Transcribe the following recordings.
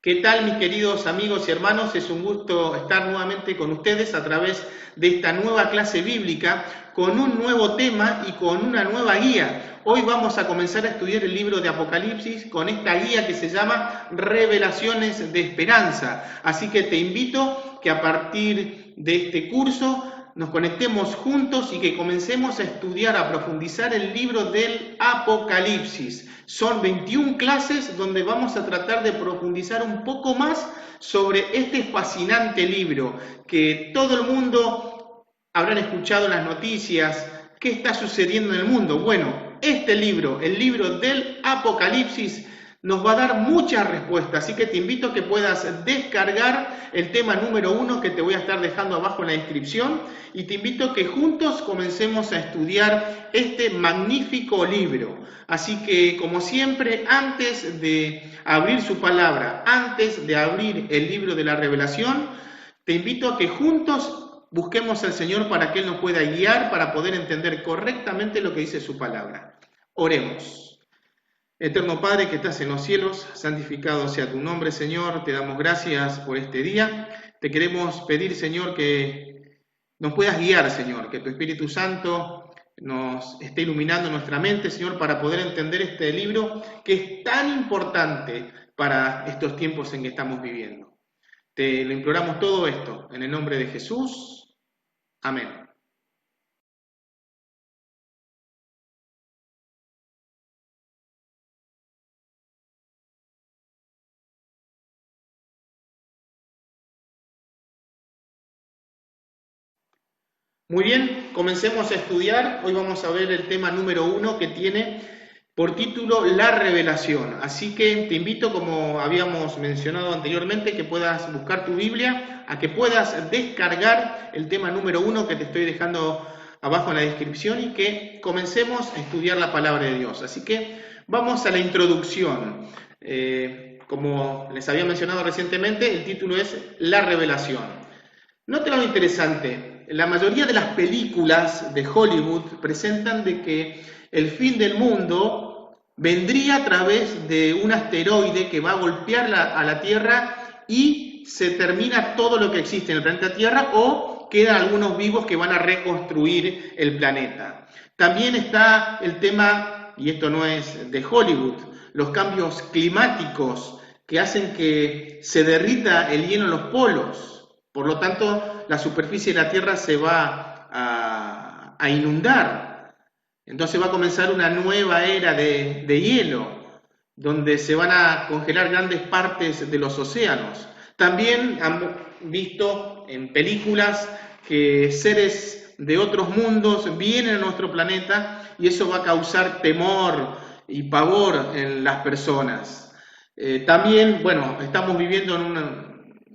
¿Qué tal, mis queridos amigos y hermanos? Es un gusto estar nuevamente con ustedes a través de esta nueva clase bíblica, con un nuevo tema y con una nueva guía. Hoy vamos a comenzar a estudiar el libro de Apocalipsis con esta guía que se llama Revelaciones de Esperanza. Así que te invito que a partir de este curso nos conectemos juntos y que comencemos a estudiar, a profundizar el libro del Apocalipsis. Son 21 clases donde vamos a tratar de profundizar un poco más sobre este fascinante libro que todo el mundo habrán escuchado en las noticias. ¿Qué está sucediendo en el mundo? Bueno, este libro, el libro del Apocalipsis, nos va a dar muchas respuestas, así que te invito a que puedas descargar el tema número 1 que te voy a estar dejando abajo en la descripción y te invito a que juntos comencemos a estudiar este magnífico libro. Así que, como siempre, antes de abrir su palabra, antes de abrir el libro de la revelación, te invito a que juntos busquemos al Señor para que Él nos pueda guiar, para poder entender correctamente lo que dice su palabra. Oremos. Eterno Padre que estás en los cielos, santificado sea tu nombre, Señor. Te damos gracias por este día. Te queremos pedir, Señor, que nos puedas guiar, Señor, que tu Espíritu Santo nos esté iluminando nuestra mente, Señor, para poder entender este libro que es tan importante para estos tiempos en que estamos viviendo. Te lo imploramos todo esto en el nombre de Jesús. Amén. Muy bien, comencemos a estudiar. Hoy vamos a ver el tema número 1 que tiene por título La Revelación. Así que te invito, como habíamos mencionado anteriormente, que puedas buscar tu Biblia, a que puedas descargar el tema número 1 que te estoy dejando abajo en la descripción y que comencemos a estudiar la palabra de Dios. Así que vamos a la introducción. Como les había mencionado recientemente, el título es La Revelación. Note lo interesante. La mayoría de las películas de Hollywood presentan de que el fin del mundo vendría a través de un asteroide que va a golpear a la Tierra y se termina todo lo que existe en el planeta Tierra o quedan algunos vivos que van a reconstruir el planeta. También está el tema, y esto no es de Hollywood, los cambios climáticos que hacen que se derrita el hielo en los polos. Por lo tanto, la superficie de la Tierra se va a inundar. Entonces va a comenzar una nueva era de hielo, donde se van a congelar grandes partes de los océanos. También han visto en películas que seres de otros mundos vienen a nuestro planeta y eso va a causar temor y pavor en las personas. También, bueno, estamos viviendo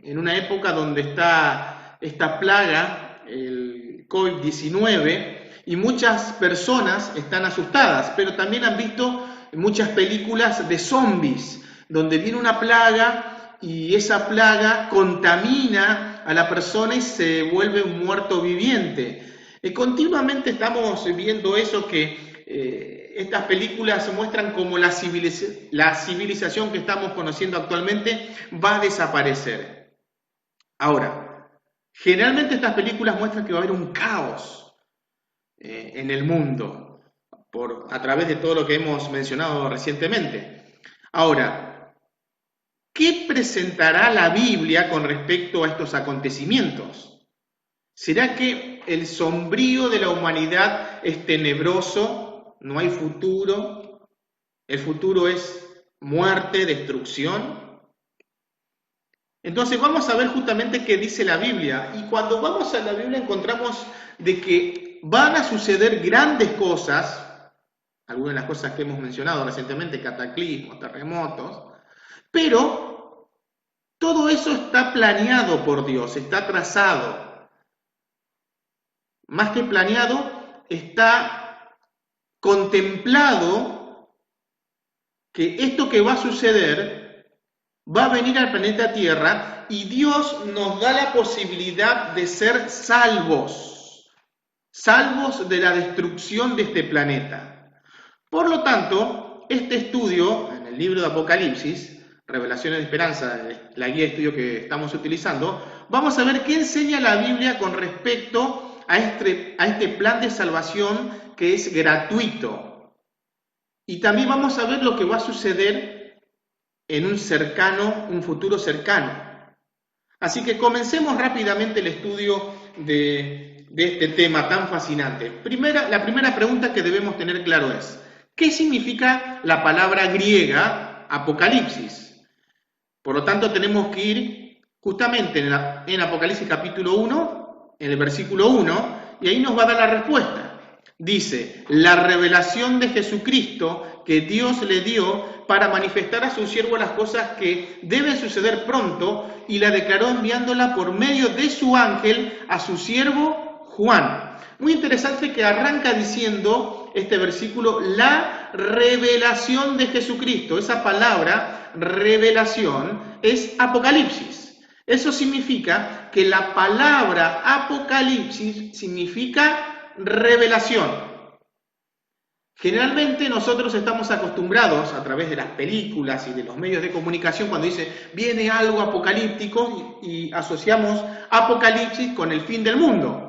en una época donde está esta plaga, el COVID-19, y muchas personas están asustadas, pero también han visto muchas películas de zombies, donde viene una plaga y esa plaga contamina a la persona y se vuelve un muerto viviente. Continuamente estamos viendo eso que estas películas muestran como la civilización que estamos conociendo actualmente va a desaparecer. Ahora, generalmente estas películas muestran que va a haber un caos en el mundo a través de todo lo que hemos mencionado recientemente. Ahora, ¿qué presentará la Biblia con respecto a estos acontecimientos? ¿Será que el sombrío de la humanidad es tenebroso? ¿No hay futuro? ¿El futuro es muerte, destrucción? Entonces vamos a ver justamente qué dice la Biblia. Y cuando vamos a la Biblia encontramos de que van a suceder grandes cosas, algunas de las cosas que hemos mencionado recientemente, cataclismos, terremotos, pero todo eso está planeado por Dios, está trazado. Más que planeado, está contemplado que esto que va a suceder va a venir al planeta Tierra y Dios nos da la posibilidad de ser salvos de la destrucción de este planeta. Por lo tanto, este estudio, en el libro de Apocalipsis, Revelaciones de Esperanza, la guía de estudio que estamos utilizando, vamos a ver qué enseña la Biblia con respecto a este plan de salvación que es gratuito. Y también vamos a ver lo que va a suceder en un futuro cercano. Así que comencemos rápidamente el estudio de este tema tan fascinante. La primera pregunta que debemos tener claro es, ¿qué significa la palabra griega Apocalipsis? Por lo tanto, tenemos que ir justamente en Apocalipsis capítulo 1, en el versículo 1, y ahí nos va a dar la respuesta. Dice, la revelación de Jesucristo que Dios le dio para manifestar a su siervo las cosas que deben suceder pronto, y la declaró enviándola por medio de su ángel a su siervo Juan. Muy interesante que arranca diciendo este versículo, la revelación de Jesucristo. Esa palabra, revelación, es Apocalipsis. Eso significa que la palabra Apocalipsis significa revelación. Generalmente nosotros estamos acostumbrados a través de las películas y de los medios de comunicación cuando dice viene algo apocalíptico y asociamos Apocalipsis con el fin del mundo.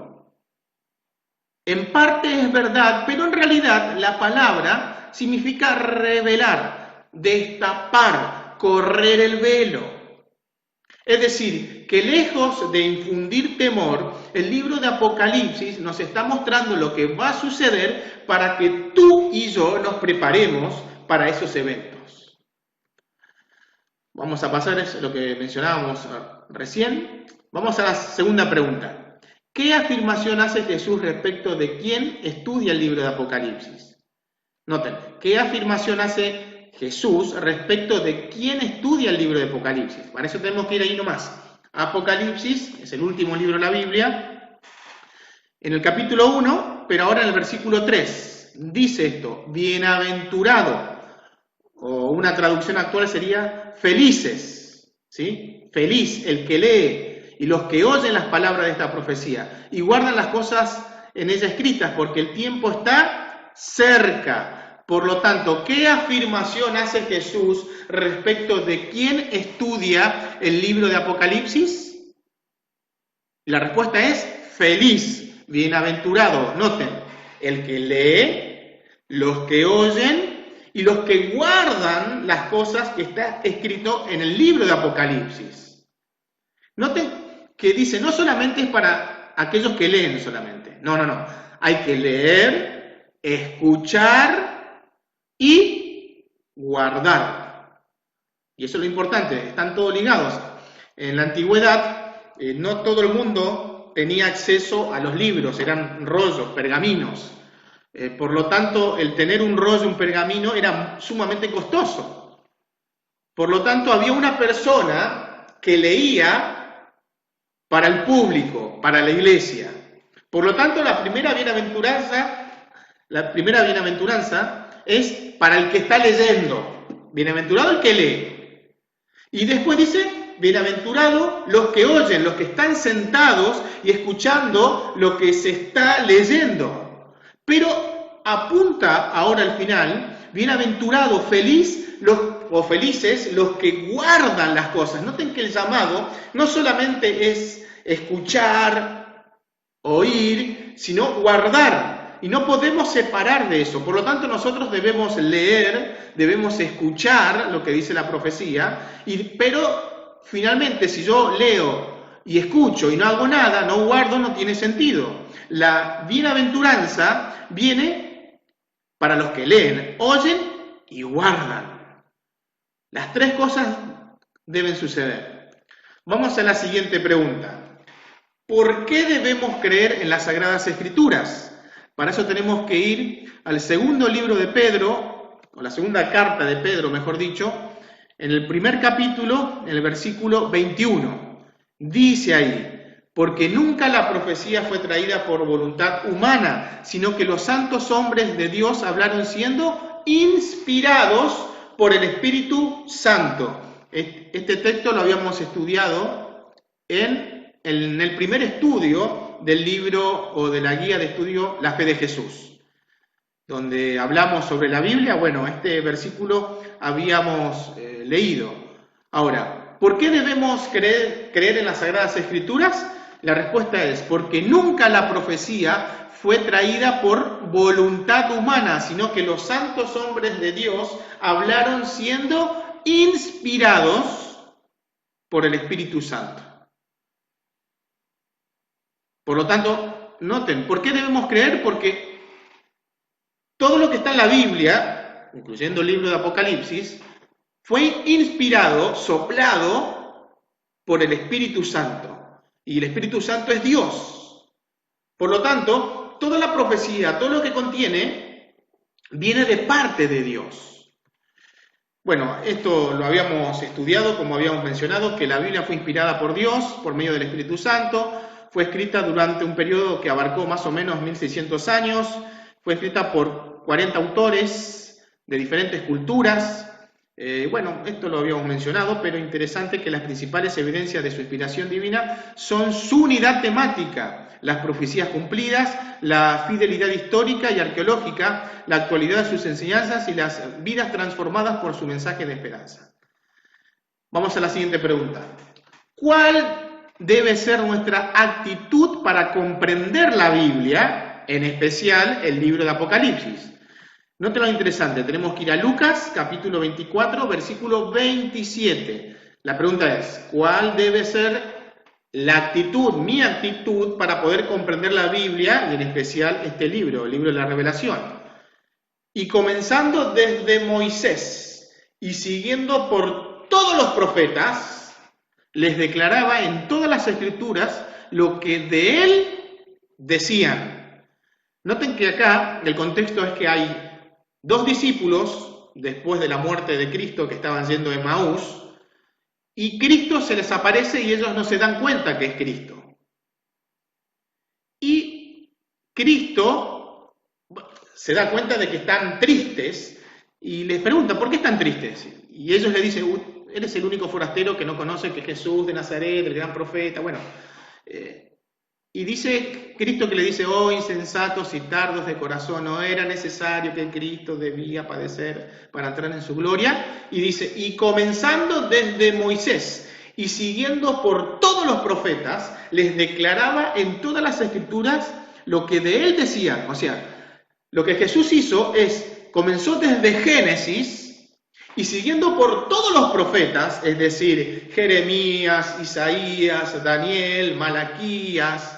En parte es verdad, pero en realidad la palabra significa revelar, destapar, correr el velo. Es decir, que lejos de infundir temor, el libro de Apocalipsis nos está mostrando lo que va a suceder para que tú y yo nos preparemos para esos eventos. Vamos a pasar a lo que mencionábamos recién. Vamos a la segunda pregunta. ¿Qué afirmación hace Jesús respecto de quién estudia el libro de Apocalipsis? Noten, ¿qué afirmación hace Jesús respecto de quién estudia el libro de Apocalipsis? Para eso tenemos que ir ahí nomás. Apocalipsis es el último libro de la Biblia. En el capítulo 1, pero ahora en el versículo 3, dice esto, bienaventurado, o una traducción actual sería felices, ¿sí? Feliz el que lee y los que oyen las palabras de esta profecía y guardan las cosas en ella escritas, porque el tiempo está cerca. Por lo tanto, ¿qué afirmación hace Jesús respecto de quién estudia el libro de Apocalipsis? La respuesta es feliz, bienaventurado. Noten, el que lee, los que oyen y los que guardan las cosas que está escrito en el libro de Apocalipsis. Noten que dice, no solamente es para aquellos que leen solamente. No. Hay que leer, escuchar y guardar. Y eso es lo importante, están todos ligados. En la antigüedad, no todo el mundo tenía acceso a los libros, eran rollos, pergaminos. Por lo tanto, el tener un rollo, un pergamino, era sumamente costoso. Por lo tanto, había una persona que leía para el público, para la iglesia. Por lo tanto, la primera bienaventuranza es para el que está leyendo. Bienaventurado el que lee. Y después dice, bienaventurado los que oyen, los que están sentados y escuchando lo que se está leyendo. Pero apunta ahora al final, bienaventurado, felices los que guardan las cosas. Noten que el llamado no solamente es escuchar, oír, sino guardar. Y no podemos separar de eso. Por lo tanto, nosotros debemos leer, debemos escuchar lo que dice la profecía, pero finalmente si yo leo y escucho y no hago nada, no guardo, no tiene sentido. La bienaventuranza viene para los que leen, oyen y guardan. Las tres cosas deben suceder. Vamos a la siguiente pregunta. ¿Por qué debemos creer en las Sagradas Escrituras? Para eso tenemos que ir al segundo libro de Pedro, o la segunda carta de Pedro, mejor dicho, en el primer capítulo, en el versículo 21. Dice ahí, porque nunca la profecía fue traída por voluntad humana, sino que los santos hombres de Dios hablaron siendo inspirados por el Espíritu Santo. Este texto lo habíamos estudiado en el primer estudio del libro o de la guía de estudio La Fe de Jesús, donde hablamos sobre la Biblia. Bueno, este versículo habíamos leído. Ahora, ¿por qué debemos creer en las Sagradas Escrituras? La respuesta es porque nunca la profecía fue traída por voluntad humana, sino que los santos hombres de Dios hablaron siendo inspirados por el Espíritu Santo. Por lo tanto, noten, ¿por qué debemos creer? Porque todo lo que está en la Biblia, incluyendo el libro de Apocalipsis, fue inspirado, soplado por el Espíritu Santo. Y el Espíritu Santo es Dios. Por lo tanto, toda la profecía, todo lo que contiene, viene de parte de Dios. Bueno, esto lo habíamos estudiado, como habíamos mencionado, que la Biblia fue inspirada por Dios, por medio del Espíritu Santo, fue escrita durante un periodo que abarcó más o menos 1600 años, fue escrita por 40 autores de diferentes culturas. Bueno, esto lo habíamos mencionado, pero interesante que las principales evidencias de su inspiración divina son su unidad temática, las profecías cumplidas, la fidelidad histórica y arqueológica, la actualidad de sus enseñanzas y las vidas transformadas por su mensaje de esperanza. Vamos a la siguiente pregunta. ¿Cuál debe ser nuestra actitud para comprender la Biblia, en especial el libro de Apocalipsis? Noten lo interesante, tenemos que ir a Lucas, capítulo 24, versículo 27. La pregunta es, ¿cuál debe ser la actitud, mi actitud, para poder comprender la Biblia, y en especial este libro, el libro de la Revelación? Y comenzando desde Moisés, y siguiendo por todos los profetas, les declaraba en todas las Escrituras lo que de él decían. Noten que acá el contexto es que hay dos discípulos, después de la muerte de Cristo, que estaban yendo a Emaús, y Cristo se les aparece y ellos no se dan cuenta que es Cristo. Y Cristo se da cuenta de que están tristes y les pregunta, ¿por qué están tristes? Y ellos le dicen, eres el único forastero que no conoce que es Jesús de Nazaret, el gran profeta, bueno. Y dice Cristo que le dice, oh insensatos y tardos de corazón, no era necesario que Cristo debía padecer para entrar en su gloria. Y dice, y comenzando desde Moisés y siguiendo por todos los profetas, les declaraba en todas las Escrituras lo que de él decían. O sea, lo que Jesús hizo es, comenzó desde Génesis y siguiendo por todos los profetas, es decir, Jeremías, Isaías, Daniel, Malaquías,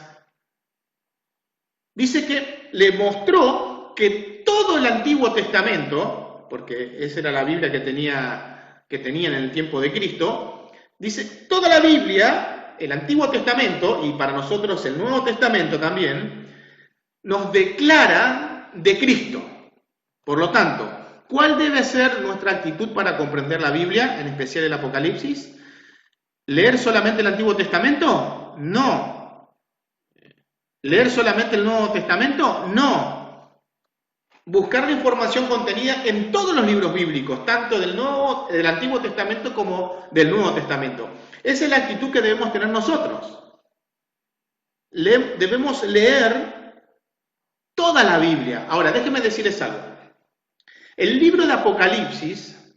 dice que le mostró que todo el Antiguo Testamento, porque esa era la Biblia que tenían en el tiempo de Cristo, dice, toda la Biblia, el Antiguo Testamento, y para nosotros el Nuevo Testamento también, nos declara de Cristo. Por lo tanto, ¿cuál debe ser nuestra actitud para comprender la Biblia, en especial el Apocalipsis? ¿Leer solamente el Antiguo Testamento? No. ¿Leer solamente el Nuevo Testamento? No. Buscar la información contenida en todos los libros bíblicos, tanto del Antiguo Testamento como del Nuevo Testamento. Esa es la actitud que debemos tener nosotros. Debemos leer toda la Biblia. Ahora, déjenme decirles algo. El libro de Apocalipsis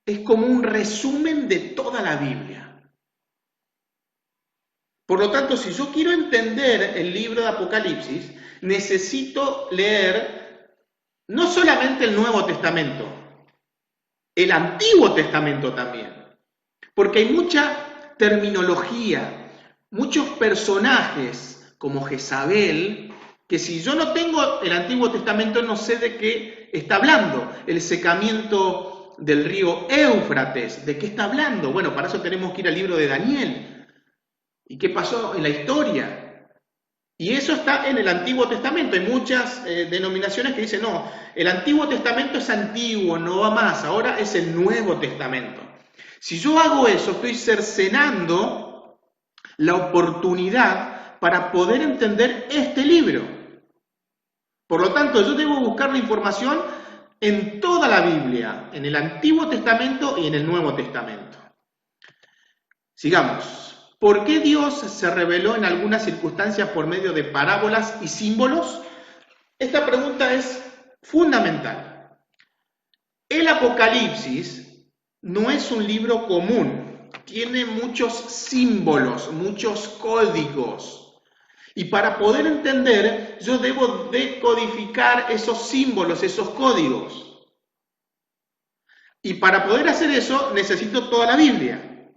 es como un resumen de toda la Biblia. Por lo tanto, si yo quiero entender el libro de Apocalipsis, necesito leer no solamente el Nuevo Testamento, el Antiguo Testamento también. Porque hay mucha terminología, muchos personajes como Jezabel, que si yo no tengo el Antiguo Testamento no sé de qué está hablando. El secamiento del río Éufrates, ¿de qué está hablando? Bueno, para eso tenemos que ir al libro de Daniel. ¿Y qué pasó en la historia? Y eso está en el Antiguo Testamento. Hay muchas denominaciones que dicen, no, el Antiguo Testamento es antiguo, no va más, ahora es el Nuevo Testamento. Si yo hago eso, estoy cercenando la oportunidad para poder entender este libro. Por lo tanto, yo debo buscar la información en toda la Biblia, en el Antiguo Testamento y en el Nuevo Testamento. Sigamos. ¿Por qué Dios se reveló en algunas circunstancias por medio de parábolas y símbolos? Esta pregunta es fundamental. El Apocalipsis no es un libro común, tiene muchos símbolos, muchos códigos. Y para poder entender, yo debo decodificar esos símbolos, esos códigos. Y para poder hacer eso, necesito toda la Biblia.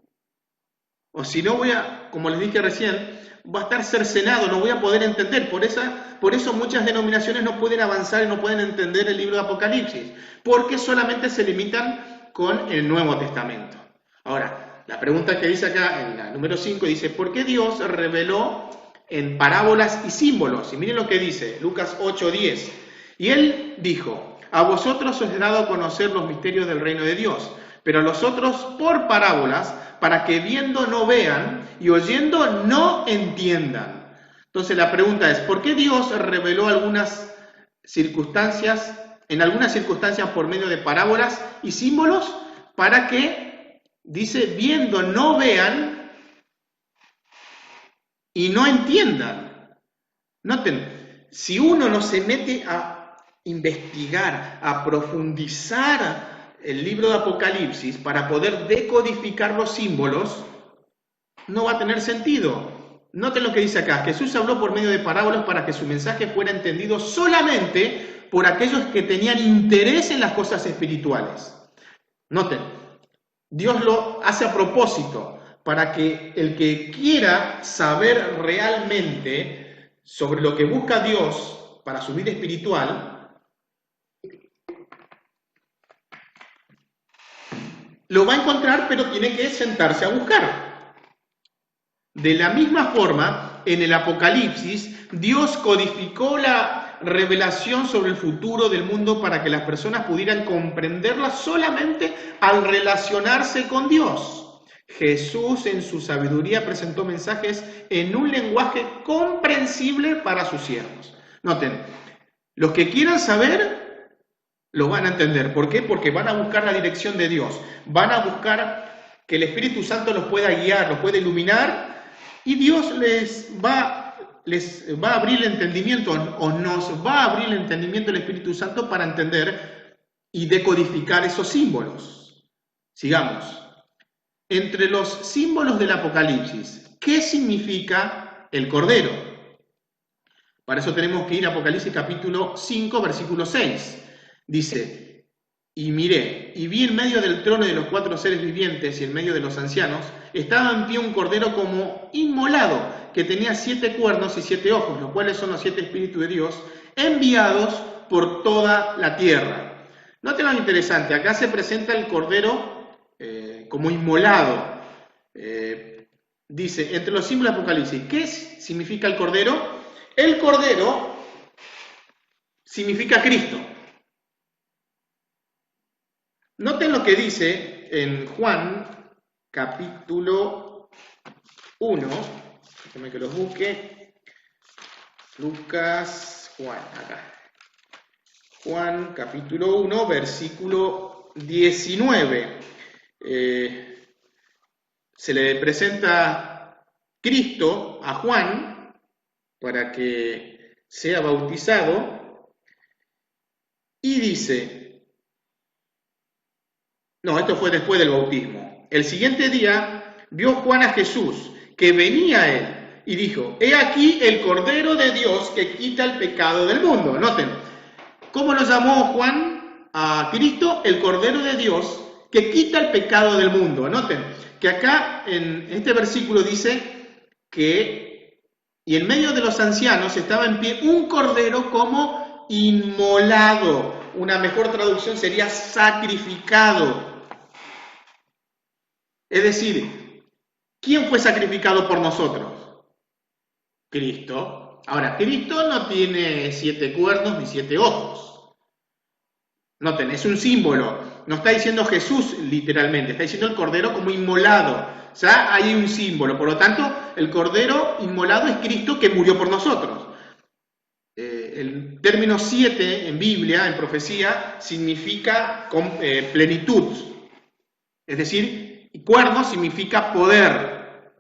O si no voy a, como les dije recién, va a estar cercenado, no voy a poder entender. Por eso muchas denominaciones no pueden avanzar y no pueden entender el libro de Apocalipsis, porque solamente se limitan con el Nuevo Testamento. Ahora, la pregunta que dice acá en la número 5 dice, ¿por qué Dios reveló en parábolas y símbolos? Y miren lo que dice, Lucas 8:10. Y él dijo, a vosotros os he dado a conocer los misterios del reino de Dios, pero a los otros por parábolas, para que viendo no vean y oyendo no entiendan. Entonces la pregunta es, ¿por qué Dios reveló en algunas circunstancias por medio de parábolas y símbolos? Para que, dice, viendo no vean y no entiendan. Noten, si uno no se mete a investigar, a profundizar el libro de Apocalipsis para poder decodificar los símbolos, no va a tener sentido. Noten lo que dice acá, Jesús habló por medio de parábolas para que su mensaje fuera entendido solamente por aquellos que tenían interés en las cosas espirituales. Noten, Dios lo hace a propósito, para que el que quiera saber realmente sobre lo que busca Dios para su vida espiritual, lo va a encontrar, pero tiene que sentarse a buscar. De la misma forma, en el Apocalipsis, Dios codificó la revelación sobre el futuro del mundo para que las personas pudieran comprenderla solamente al relacionarse con Dios. Jesús, en su sabiduría, presentó mensajes en un lenguaje comprensible para sus siervos. Noten, los que quieran saber lo van a entender. ¿Por qué? Porque van a buscar la dirección de Dios. Van a buscar que el Espíritu Santo los pueda guiar, los pueda iluminar, y Dios les va a abrir el entendimiento, o nos va a abrir el entendimiento del Espíritu Santo para entender y decodificar esos símbolos. Sigamos. Entre los símbolos del Apocalipsis, ¿qué significa el Cordero? Para eso tenemos que ir a Apocalipsis capítulo 5, versículo 6. Dice, y miré, y vi en medio del trono de los 4 seres vivientes y en medio de los ancianos, estaba en pie un cordero como inmolado, que tenía 7 cuernos y 7 ojos, los cuales son los 7 espíritus de Dios, enviados por toda la tierra. Noten lo interesante, acá se presenta el cordero como inmolado. Dice, entre los símbolos de Apocalipsis, ¿qué significa el cordero? El cordero significa Cristo. Noten lo que dice en Juan, capítulo 1, déjenme que los busque, Lucas, Juan, acá. Juan, capítulo 1, versículo 19. Se le presenta Cristo a Juan para que sea bautizado y dice... No, esto fue después del bautismo. El siguiente día vio Juan a Jesús, que venía a él, y dijo, he aquí el Cordero de Dios que quita el pecado del mundo. Noten, ¿cómo lo llamó Juan a Cristo? El Cordero de Dios que quita el pecado del mundo. Noten que acá en este versículo dice que, y en medio de los ancianos estaba en pie un Cordero como inmolado. Una mejor traducción sería sacrificado. Es decir, ¿quién fue sacrificado por nosotros? Cristo. Ahora, Cristo no tiene 7 cuernos ni 7 ojos. Noten, es un símbolo. No está diciendo Jesús literalmente, está diciendo el Cordero como inmolado. O sea, hay un símbolo. Por lo tanto, el Cordero inmolado es Cristo que murió por nosotros. El término 7 en Biblia, en profecía, significa plenitud. Es decir, cuerno significa poder.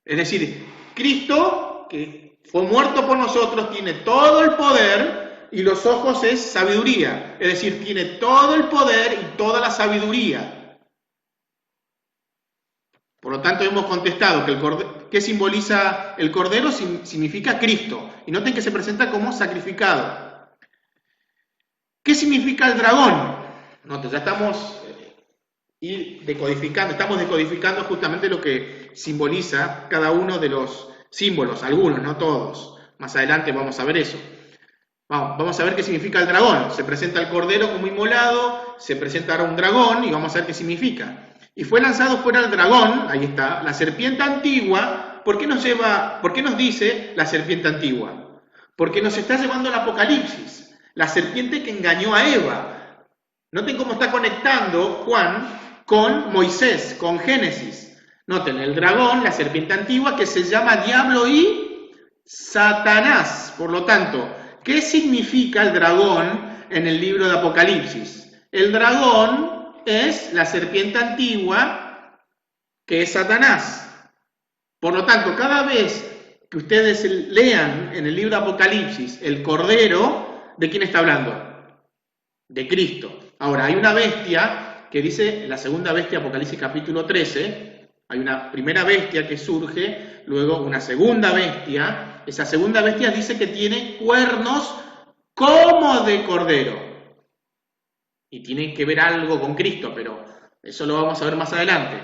Es decir, Cristo, que fue muerto por nosotros, tiene todo el poder, y los ojos es sabiduría. Es decir, tiene todo el poder y toda la sabiduría. Por lo tanto, hemos contestado que ¿qué simboliza el cordero? Significa Cristo. Y noten que se presenta como sacrificado. ¿Qué significa el dragón? Noten, ya estamos decodificando justamente lo que simboliza cada uno de los símbolos, algunos, no todos. Más adelante vamos a ver eso. Vamos a ver qué significa el dragón. Se presenta el cordero como inmolado, se presenta ahora un dragón y vamos a ver qué significa. Y fue lanzado fuera el dragón, ahí está, la serpiente antigua. ¿Por qué nos dice la serpiente antigua? Porque nos está llevando al Apocalipsis, la serpiente que engañó a Eva. Noten cómo está conectando Juan con Moisés, con Génesis. Noten, el dragón, la serpiente antigua, que se llama Diablo y Satanás. Por lo tanto, ¿qué significa el dragón en el libro de Apocalipsis? El dragón es la serpiente antigua, que es Satanás. Por lo tanto, cada vez que ustedes lean en el libro de Apocalipsis el cordero, ¿de quién está hablando? De Cristo. Ahora, hay una bestia que dice, la segunda bestia, Apocalipsis capítulo 13, hay una primera bestia que surge, luego una segunda bestia. Esa segunda bestia dice que tiene cuernos como de cordero. Y tiene que ver algo con Cristo, pero eso lo vamos a ver más adelante.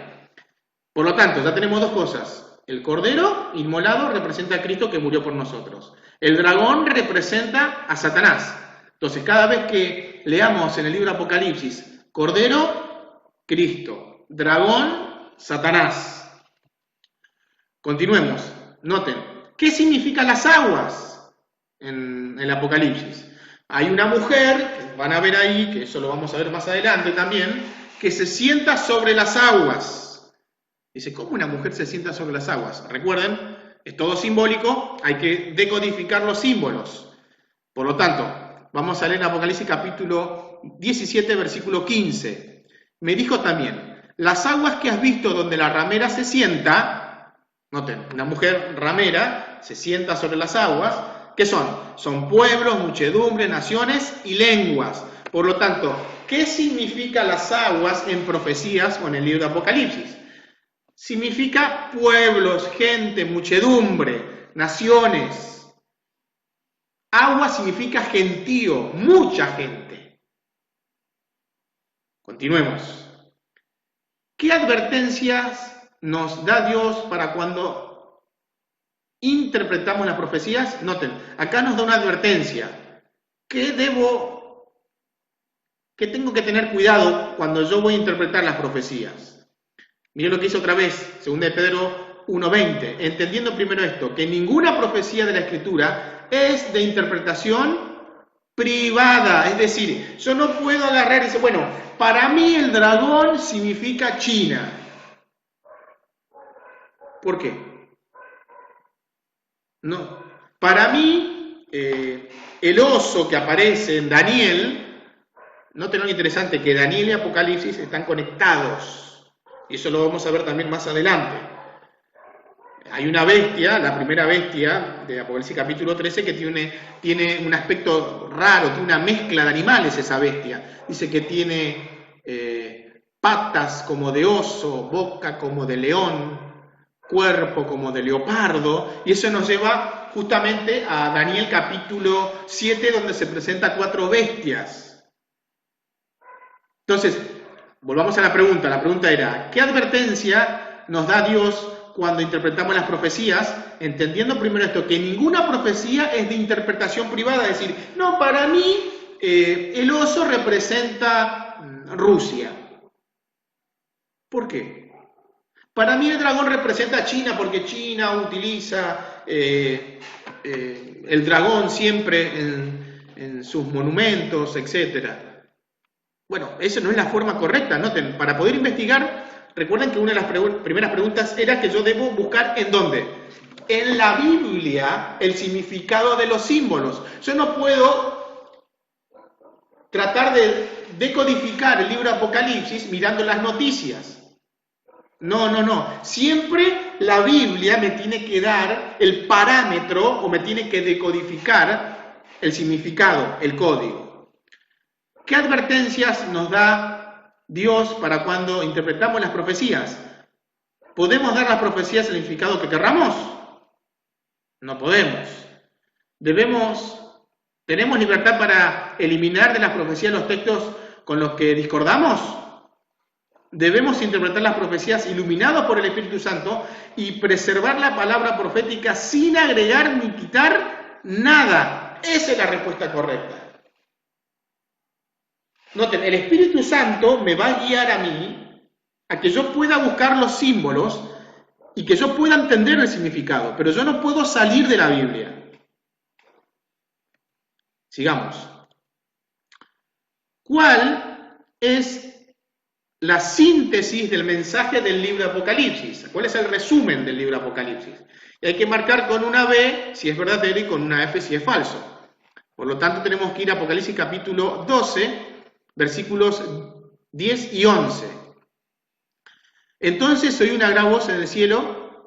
Por lo tanto, ya tenemos dos cosas. El cordero inmolado representa a Cristo que murió por nosotros. El dragón representa a Satanás. Entonces, cada vez que leamos en el libro Apocalipsis, cordero, Cristo, dragón, Satanás. Continuemos. Noten, ¿qué significan las aguas en el Apocalipsis? Hay una mujer, van a ver ahí, que eso lo vamos a ver más adelante también, que se sienta sobre las aguas. Dice, ¿cómo una mujer se sienta sobre las aguas? Recuerden, es todo simbólico, hay que decodificar los símbolos. Por lo tanto, vamos a leer Apocalipsis capítulo 17, versículo 15. Me dijo también, las aguas que has visto donde la ramera se sienta, noten, una mujer ramera se sienta sobre las aguas. ¿Qué son? Son pueblos, muchedumbre, naciones y lenguas. Por lo tanto, ¿qué significa las aguas en profecías o en el libro de Apocalipsis? Significa pueblos, gente, muchedumbre, naciones. Agua significa gentío, mucha gente. Continuemos. ¿Qué advertencias nos da Dios para cuando interpretamos las profecías? Noten, acá nos da una advertencia. ¿Qué tengo que tener cuidado cuando yo voy a interpretar las profecías? Miren lo que hizo otra vez, 2 de Pedro 1:20. Entendiendo primero esto, que ninguna profecía de la Escritura es de interpretación privada. Es decir, yo no puedo agarrar y decir, bueno, para mí el dragón significa China. ¿Por qué? No. Para mí, el oso que aparece en Daniel, noten lo interesante, que Daniel y Apocalipsis están conectados. Y eso lo vamos a ver también más adelante. Hay una bestia, la primera bestia de Apocalipsis capítulo 13, que tiene un aspecto raro, tiene una mezcla de animales esa bestia. Dice que tiene patas como de oso, boca como de león, cuerpo como de leopardo, y eso nos lleva justamente a Daniel capítulo 7, donde se presenta 4 bestias. Entonces, volvamos a la pregunta era, ¿qué advertencia nos da Dios cuando interpretamos las profecías? Entendiendo primero esto, que ninguna profecía es de interpretación privada, es decir, no, para mí el oso representa Rusia. ¿Por qué? Para mí el dragón representa a China porque China utiliza el dragón siempre en sus monumentos, etc. Bueno, eso no es la forma correcta. Noten, para poder investigar, recuerden que una de las primeras preguntas era que yo debo buscar ¿en dónde? En la Biblia el significado de los símbolos. Yo no puedo tratar de decodificar el libro de Apocalipsis mirando las noticias. No. Siempre la Biblia me tiene que dar el parámetro o me tiene que decodificar el significado, el código. ¿Qué advertencias nos da Dios para cuando interpretamos las profecías? ¿podemos dar las profecías el significado que querramos? No podemos. ¿Tenemos libertad para eliminar de las profecías los textos con los que discordamos? Debemos interpretar las profecías iluminados por el Espíritu Santo y preservar la palabra profética sin agregar ni quitar nada. Esa es la respuesta correcta. Noten, el Espíritu Santo me va a guiar a mí a que yo pueda buscar los símbolos y que yo pueda entender el significado, pero yo no puedo salir de la Biblia. Sigamos. ¿Cuál es la síntesis del mensaje del libro de Apocalipsis? ¿Cuál es el resumen del libro de Apocalipsis? Y hay que marcar con una B si es verdadero y con una F si es falso. Por lo tanto, tenemos que ir a Apocalipsis capítulo 12, versículos 10 y 11. Entonces oí una gran voz en el cielo,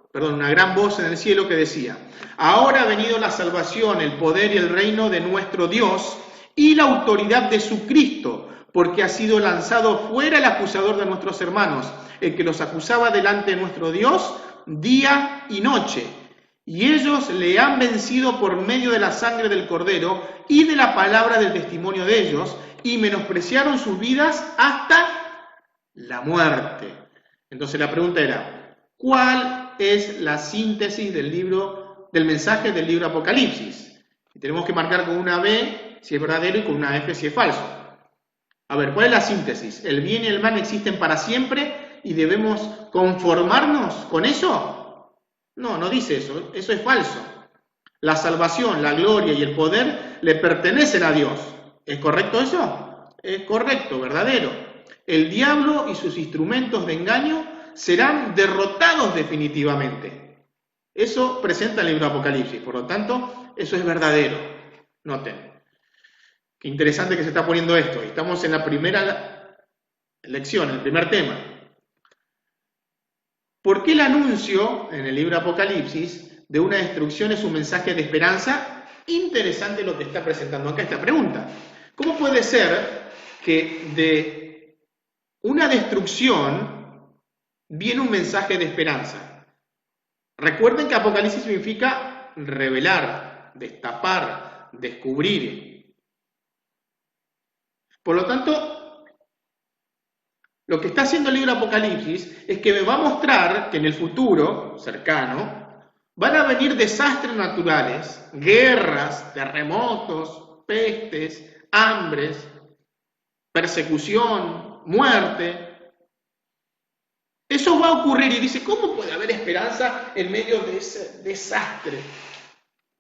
que decía: ahora ha venido la salvación, el poder y el reino de nuestro Dios y la autoridad de su Cristo, porque ha sido lanzado fuera el acusador de nuestros hermanos, el que los acusaba delante de nuestro Dios día y noche. Y ellos le han vencido por medio de la sangre del Cordero y de la palabra del testimonio de ellos, y menospreciaron sus vidas hasta la muerte. Entonces la pregunta era, ¿cuál es la síntesis del mensaje del libro Apocalipsis? Y tenemos que marcar con una B si es verdadero y con una F si es falso. A ver, ¿cuál es la síntesis? ¿El bien y el mal existen para siempre y debemos conformarnos con eso? No, no dice eso, eso es falso. La salvación, la gloria y el poder le pertenecen a Dios. ¿Es correcto eso? Es correcto, verdadero. El diablo y sus instrumentos de engaño serán derrotados definitivamente. Eso presenta el libro de Apocalipsis, por lo tanto, eso es verdadero. Noten. Qué interesante que se está poniendo esto. Estamos en la primera lección, el primer tema. ¿Por qué el anuncio en el libro de Apocalipsis de una destrucción es un mensaje de esperanza? Interesante lo que está presentando acá esta pregunta. ¿Cómo puede ser que de una destrucción viene un mensaje de esperanza? Recuerden que Apocalipsis significa revelar, destapar, descubrir. Por lo tanto, lo que está haciendo el libro de Apocalipsis es que me va a mostrar que en el futuro cercano van a venir desastres naturales, guerras, terremotos, pestes, hambres, persecución, muerte. Eso va a ocurrir y dice, ¿cómo puede haber esperanza en medio de ese desastre?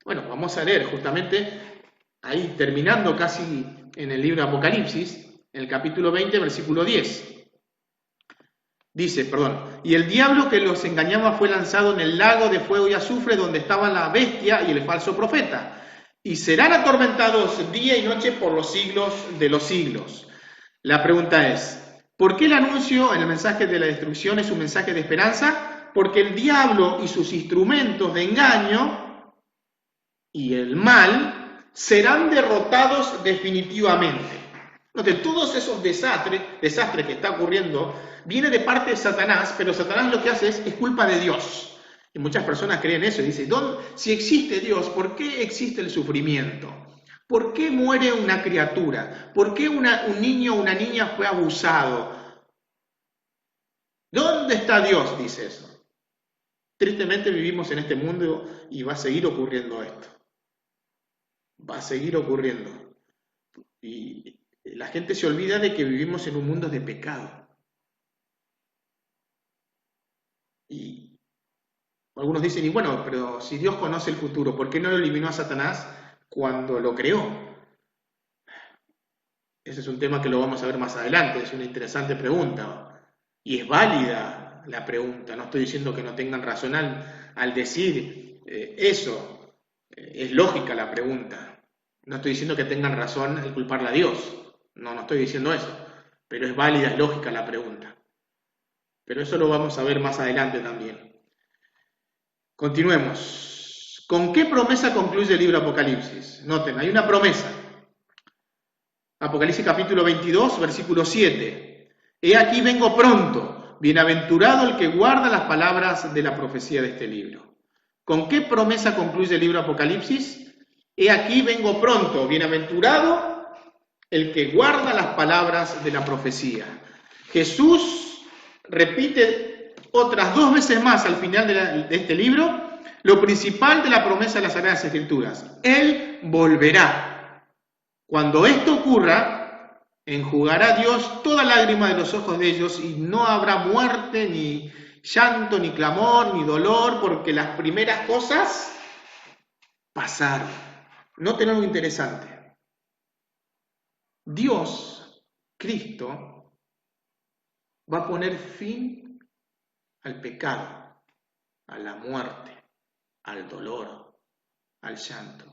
Bueno, vamos a leer justamente ahí, terminando casi en el libro de Apocalipsis, en el capítulo 20, versículo 10. Dice, y el diablo que los engañaba fue lanzado en el lago de fuego y azufre donde estaban la bestia y el falso profeta, y serán atormentados día y noche por los siglos de los siglos. La pregunta es, ¿por qué el anuncio en el mensaje de la destrucción es un mensaje de esperanza? Porque el diablo y sus instrumentos de engaño y el mal serán derrotados definitivamente. Noten, todos esos desastres que está ocurriendo viene de parte de Satanás, pero Satanás lo que hace es culpa de Dios. Y muchas personas creen eso y dicen, si existe Dios, ¿por qué existe el sufrimiento? ¿Por qué muere una criatura? ¿Por qué un niño o una niña fue abusado? ¿Dónde está Dios? Dice eso. Tristemente vivimos en este mundo y va a seguir ocurriendo esto. Va a seguir ocurriendo. Y la gente se olvida de que vivimos en un mundo de pecado. Y algunos dicen, y bueno, pero si Dios conoce el futuro, ¿por qué no lo eliminó a Satanás cuando lo creó? Ese es un tema que lo vamos a ver más adelante, es una interesante pregunta. Y es válida la pregunta, no estoy diciendo que no tengan razón al decir eso. Es lógica la pregunta. No estoy diciendo que tengan razón al culparle a Dios. No estoy diciendo eso. Pero es válida, es lógica la pregunta. Pero eso lo vamos a ver más adelante también. Continuemos. ¿Con qué promesa concluye el libro Apocalipsis? Noten, hay una promesa. Apocalipsis capítulo 22, versículo 7. He aquí vengo pronto. bienaventurado el que guarda las palabras de la profecía de este libro. ¿Con qué promesa concluye el libro Apocalipsis? He aquí vengo pronto, bienaventurado el que guarda las palabras de la profecía. Jesús repite otras 2 veces más al final de este libro lo principal de la promesa de las Sagradas Escrituras. Él volverá. Cuando esto ocurra, enjugará Dios toda lágrima de los ojos de ellos y no habrá muerte, ni llanto, ni clamor, ni dolor, porque las primeras cosas pasaron. Noten algo interesante. Dios, Cristo, va a poner fin al pecado, a la muerte, al dolor, al llanto.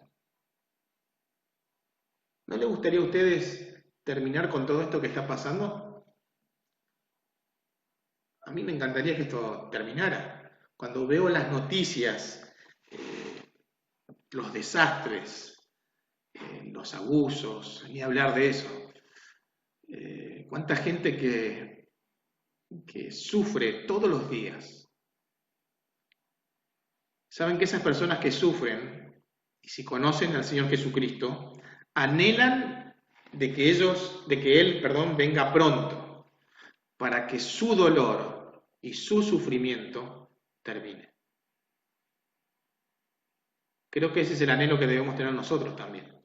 ¿No les gustaría a ustedes terminar con todo esto que está pasando? A mí me encantaría que esto terminara. Cuando veo las noticias, los desastres, los abusos, ni hablar de eso. Cuánta gente que sufre todos los días. Saben que esas personas que sufren, y si conocen al Señor Jesucristo, anhelan de que Él venga pronto, para que su dolor y su sufrimiento termine. Creo que ese es el anhelo que debemos tener nosotros también.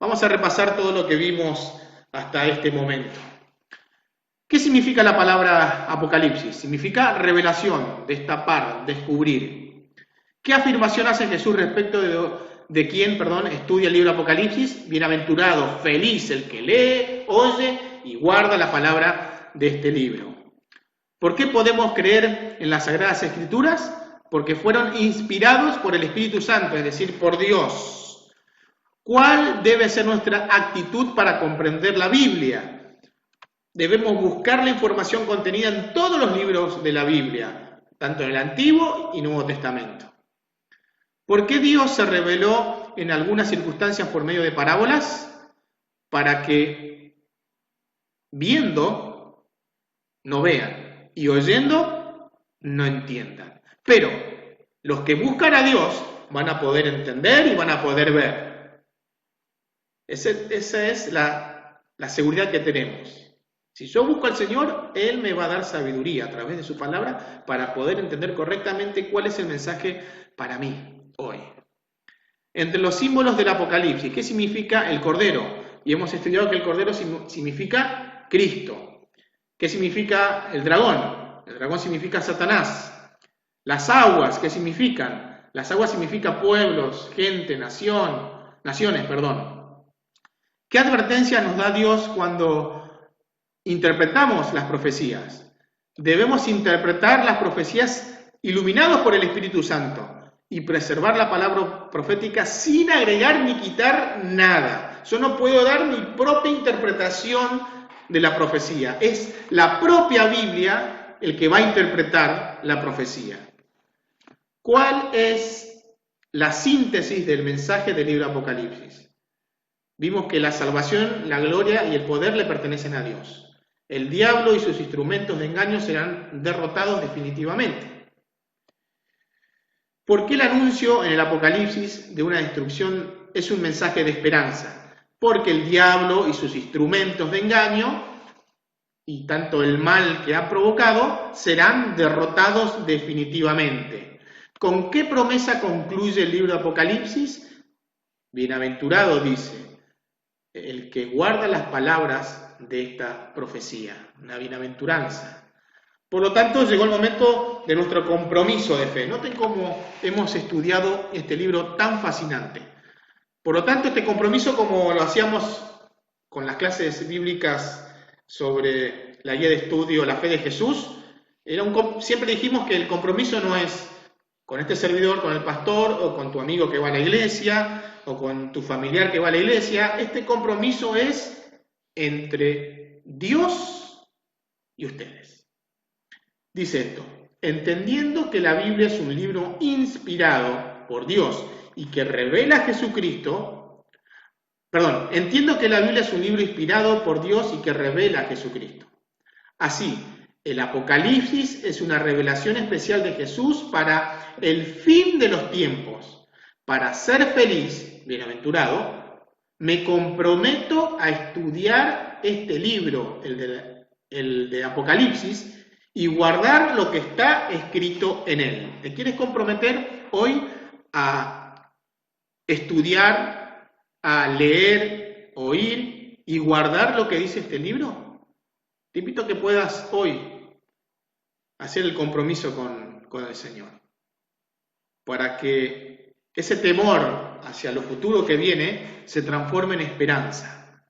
Vamos a repasar todo lo que vimos hasta este momento. ¿Qué significa la palabra Apocalipsis? Significa revelación, destapar, descubrir. ¿Qué afirmación hace Jesús respecto de quién estudia el libro Apocalipsis? Bienaventurado, feliz el que lee, oye y guarda la palabra de este libro. ¿Por qué podemos creer en las Sagradas Escrituras? Porque fueron inspirados por el Espíritu Santo, es decir, por Dios. ¿Cuál debe ser nuestra actitud para comprender la Biblia? Debemos buscar la información contenida en todos los libros de la Biblia, tanto en el Antiguo y Nuevo Testamento. ¿Por qué Dios se reveló en algunas circunstancias por medio de parábolas? Para que viendo no vean y oyendo no entiendan. Pero los que buscan a Dios van a poder entender y van a poder ver. Esa es la seguridad que tenemos. Si yo busco al Señor, Él me va a dar sabiduría a través de su palabra para poder entender correctamente cuál es el mensaje para mí hoy. Entre los símbolos del Apocalipsis, ¿qué significa el Cordero? Y hemos estudiado que el Cordero significa Cristo. ¿Qué significa el dragón? El dragón significa Satanás. Las aguas, ¿qué significan? Las aguas significan pueblos, gente, naciones. ¿Qué advertencia nos da Dios cuando interpretamos las profecías? Debemos interpretar las profecías iluminados por el Espíritu Santo y preservar la palabra profética sin agregar ni quitar nada. Yo no puedo dar mi propia interpretación de la profecía. Es la propia Biblia el que va a interpretar la profecía. ¿Cuál es la síntesis del mensaje del libro Apocalipsis? Vimos que la salvación, la gloria y el poder le pertenecen a Dios. El diablo y sus instrumentos de engaño serán derrotados definitivamente. ¿Por qué el anuncio en el Apocalipsis de una destrucción es un mensaje de esperanza? Porque el diablo y sus instrumentos de engaño y tanto el mal que ha provocado serán derrotados definitivamente. ¿Con qué promesa concluye el libro de Apocalipsis? Bienaventurado, dice, el que guarda las palabras de esta profecía, una bienaventuranza. Por lo tanto, llegó el momento de nuestro compromiso de fe. Noten cómo hemos estudiado este libro tan fascinante. Por lo tanto, este compromiso, como lo hacíamos con las clases bíblicas sobre la guía de estudio La Fe de Jesús, siempre dijimos que el compromiso no es con este servidor, con el pastor, o con tu amigo que va a la iglesia, o con tu familiar que va a la iglesia. Este compromiso es entre Dios y ustedes. Dice esto: entendiendo que la Biblia es un libro inspirado por Dios y que revela a Jesucristo, entiendo que la Biblia es un libro inspirado por Dios y que revela a Jesucristo. Así, El Apocalipsis es una revelación especial de Jesús para el fin de los tiempos. Para ser feliz, bienaventurado, me comprometo a estudiar este libro, el de Apocalipsis, y guardar lo que está escrito en él. ¿Te quieres comprometer hoy a estudiar, a leer, oír y guardar lo que dice este libro? Te invito a que puedas hoy hacer el compromiso con el Señor, para que ese temor hacia lo futuro que viene se transforme en esperanza.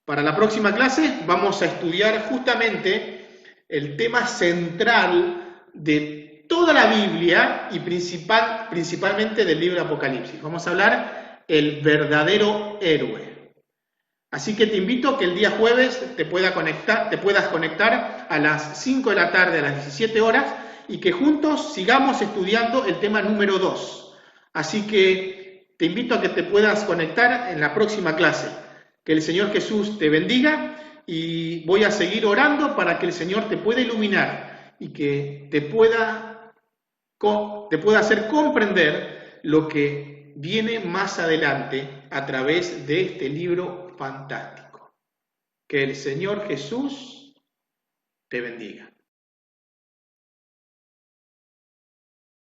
Para la próxima clase vamos a estudiar justamente el tema central de toda la Biblia y principalmente del libro de Apocalipsis. Vamos a hablar el verdadero héroe. Así que te invito a que el día jueves te puedas conectar a las 5 de la tarde, a las 17 horas, y que juntos sigamos estudiando el tema número 2. Así que te invito a que te puedas conectar en la próxima clase. Que el Señor Jesús te bendiga y voy a seguir orando para que el Señor te pueda iluminar y que te pueda hacer comprender lo que viene más adelante a través de este libro fantástico. Que el Señor Jesús te bendiga.